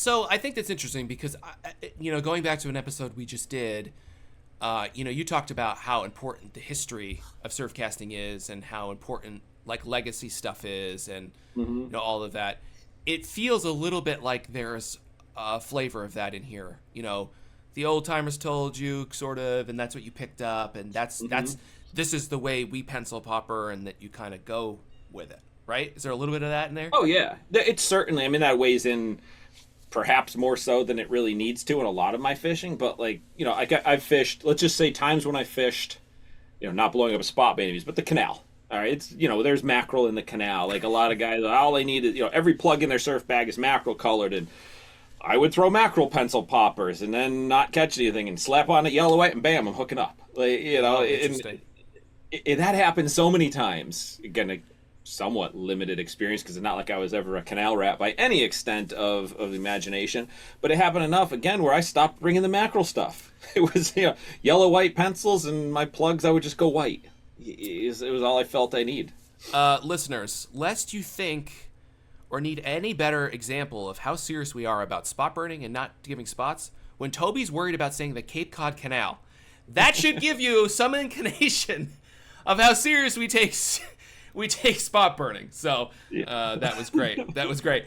So I think that's interesting because, going back to an episode we just did, you talked about how important the history of surfcasting is and how important like legacy stuff is and all of that. It feels a little bit like there's a flavor of that in here. The old timers told you sort of, and that's what you picked up, and this is the way we pencil popper, and that you kind of go with it, right? Is there a little bit of that in there? Oh yeah, it's certainly. I mean, that weighs in perhaps more so than it really needs to in a lot of my fishing. But like, I've fished, let's just say times when I fished, not blowing up a spot babies, but the canal. All right, it's, there's mackerel in the canal. Like a lot of guys, all they need is, every plug in their surf bag is mackerel colored, and I would throw mackerel pencil poppers and then not catch anything and slap on a yellow white and bam, I'm hooking up. Like, that happens so many times. Again, a somewhat limited experience because it's not like I was ever a canal rat by any extent of imagination, but it happened enough again where I stopped bringing the mackerel stuff. It was yellow white pencils, and my plugs I would just go white. It was all I felt I need. Listeners, lest you think or need any better example of how serious we are about spot burning and not giving spots, when Toby's worried about saying the Cape Cod Canal, that should give you some inclination of how serious we take spot burning. So that was great.